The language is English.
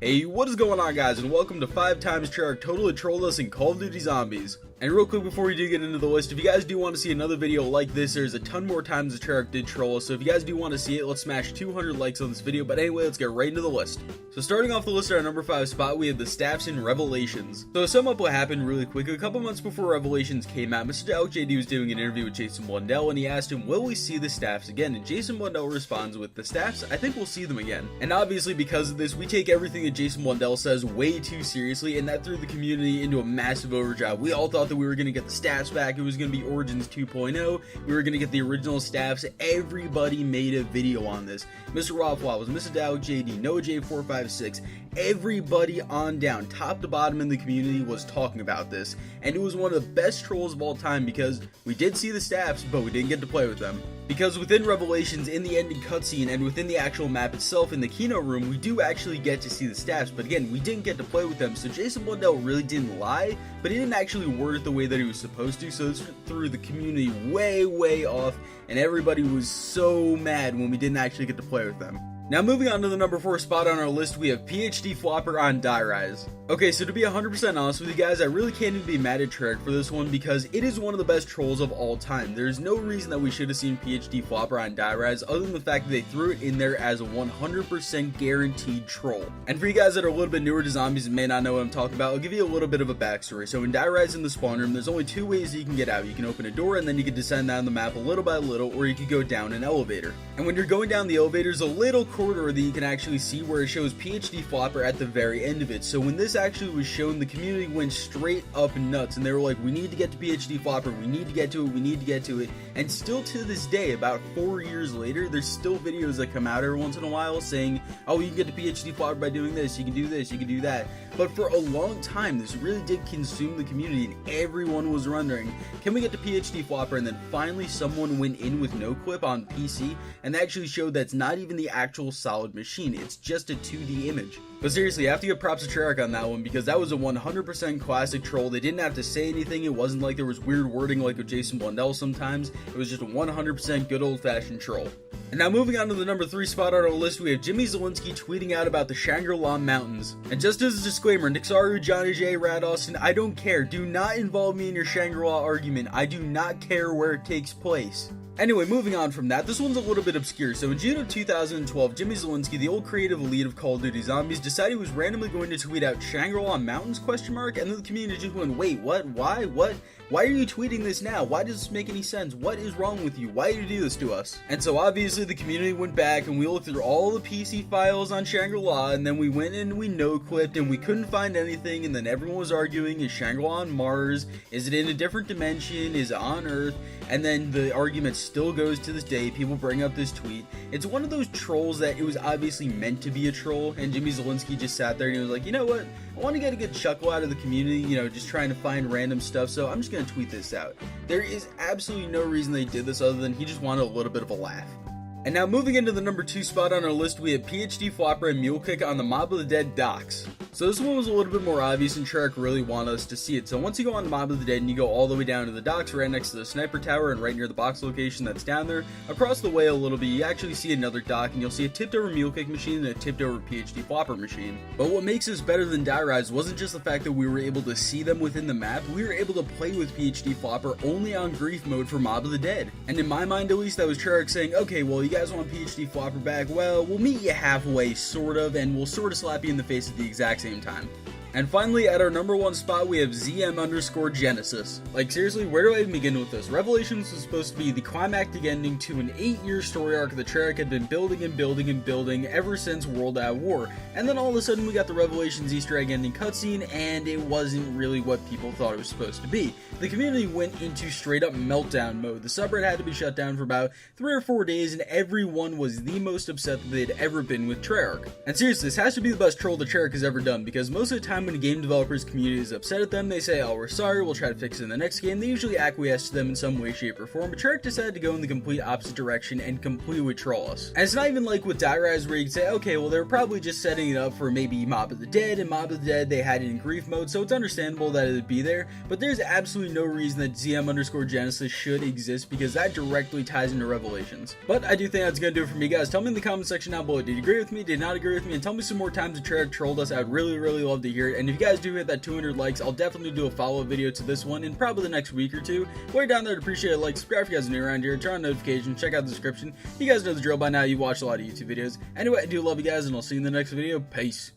Hey, what is going on, guys, and welcome to 5 times Treyarch totally trolled us in Call of Duty Zombies. And real quick before we do get into the list, if you guys do want to see another video like this, there's a ton more times that Treyarch did troll us, so if you guys do want to see it, let's smash 200 likes on this video. But anyway, let's get right into the list. So starting off the list at our number 5 spot, we have the staffs in Revelations. So to sum up what happened really quick, a couple months before Revelations came out, Mr. Alex JD was doing an interview with Jason Blundell, and he asked him, will we see the staffs again? And Jason Blundell responds with, the staffs, I think we'll see them again. And obviously because of this, we take everything that Jason Blundell says way too seriously, and that threw the community into a massive overdrive. We all thought that we were going to get the staffs back. It was going to be Origins 2.0. We were going to get the original staffs. Everybody made a video on this. Mr. Rob Flowers, Mr. Dow JD, Noah J456, everybody on down, top to bottom in the community was talking about this, and it was one of the best trolls of all time because we did see the staffs, but we didn't get to play with them. Because within Revelations, in the ending cutscene, and within the actual map itself in the keynote room, we do actually get to see the staffs, but again, we didn't get to play with them, so Jason Blundell really didn't lie, but he didn't actually word it the way that he was supposed to, so this threw the community way off, and everybody was so mad when we didn't actually get to play with them. Now moving on to the number 4 spot on our list, we have PhD Flopper on Die Rise. Okay, so to be 100% honest with you guys, I really can't even be mad at Treyarch for this one because it is one of the best trolls of all time. There's no reason that we should have seen PhD Flopper on Die Rise other than the fact that they threw it in there as a 100% guaranteed troll. And for you guys that are a little bit newer to zombies and may not know what I'm talking about, I'll give you a little bit of a backstory. So in Die Rise in the spawn room, there's only 2 ways that you can get out. You can open a door and then you can descend down the map a little by little, or you can go down an elevator. And when you're going down the elevator, there's a little corridor that you can actually see where it shows PhD Flopper at the very end of it. So when this actually was shown, the community went straight up nuts and they were like, we need to get to PhD Flopper, we need to get to it, we need to get to it. And still to this day, about 4 years later, there's still videos that come out every once in a while saying, oh, you can get to PhD Flopper by doing this, you can do this, you can do that. But for a long time, this really did consume the community and everyone was wondering, can we get to PhD Flopper? And then finally someone went in with no clip on PC and they actually showed that's not even the actual solid machine, it's just a 2D image. But seriously, I have to give props to Treyarch on that one because that was a 100% classic troll. They didn't have to say anything, it wasn't like there was weird wording like with Jason Blundell sometimes, it was just a 100% good old-fashioned troll. And now moving on to the number 3 spot on our list, we have Jimmy Zielinski tweeting out about the Shangri-La Mountains. And just as a disclaimer, Nixaru, Johnny J, Rad Austin, I don't care. Do not involve me in your Shangri-La argument. I do not care where it takes place. Anyway, moving on from that, this one's a little bit obscure. So in June of 2012, Jimmy Zielinski, the old creative lead of Call of Duty Zombies, decided he was randomly going to tweet out Shangri-La Mountains ? And then the community just went, wait, what? Why? What? Why are you tweeting this now? Why does this make any sense? What is wrong with you? Why did you do this to us? And so obviously the community went back and we looked through all the PC files on Shangri-La, and then we went and we no-clipped and we couldn't find anything, and then everyone was arguing, is Shangri-La on Mars? Is it in a different dimension? Is it on Earth? And then the argument still goes to this day. People bring up this tweet. It's one of those trolls that it was obviously meant to be a troll, and Jimmy Zielinski just sat there and he was like, you know what? I want to get a good chuckle out of the community, you know, just trying to find random stuff, so I'm just going to tweet this out. There is absolutely no reason they did this other than he just wanted a little bit of a laugh. And now moving into the number 2 spot on our list, we have PhD Flopper and Mule Kick on the Mob of the Dead docks. So this one was a little bit more obvious and Treyarch really wanted us to see it. So once you go on the Mob of the Dead and you go all the way down to the docks right next to the sniper tower and right near the box location that's down there, across the way a little bit you actually see another dock and you'll see a tipped over Mule Kick machine and a tipped over PhD Flopper machine. But what makes this better than Die Rise wasn't just the fact that we were able to see them within the map, we were able to play with PhD Flopper only on grief mode for Mob of the Dead. And in my mind at least, that was Treyarch saying, okay, well you guys want PhD Flopper back, well, we'll meet you halfway, sort of, and we'll sort of slap you in the face at the exact same time. And finally, at our number 1 spot, we have ZM_Genesis. Like, seriously, where do I even begin with this? Revelations was supposed to be the climactic ending to an 8-year story arc that Treyarch had been building and building and building ever since World at War. And then all of a sudden, we got the Revelations Easter egg ending cutscene, and it wasn't really what people thought it was supposed to be. The community went into straight-up meltdown mode. The subreddit had to be shut down for about 3 or 4 days, and everyone was the most upset that they'd ever been with Treyarch. And seriously, this has to be the best troll that Treyarch has ever done, because most of the time when a game developer's community is upset at them, they say, oh, we're sorry, we'll try to fix it in the next game. They usually acquiesce to them in some way, shape, or form, but Treyarch decided to go in the complete opposite direction and completely troll us. And it's not even like with Die Rise where you can say, okay, well, they were probably just setting it up for maybe Mob of the Dead, and Mob of the Dead, they had it in grief mode, so it's understandable that it would be there, but there's absolutely no reason that ZM_Genesis should exist, because that directly ties into Revelations. But I do think that's gonna do it for me, guys. Tell me in the comment section down below, did you agree with me, did not agree with me, and tell me some more times that Treyarch trolled us. I'd really love to hear it. And if you guys do hit that 200 likes, I'll definitely do a follow-up video to this one in probably the next week or two. Way down there, I'd appreciate a like, subscribe if you guys are new around here, turn on notifications, check out the description. You guys know the drill by now, you watch a lot of YouTube videos. Anyway, I do love you guys, and I'll see you in the next video. Peace.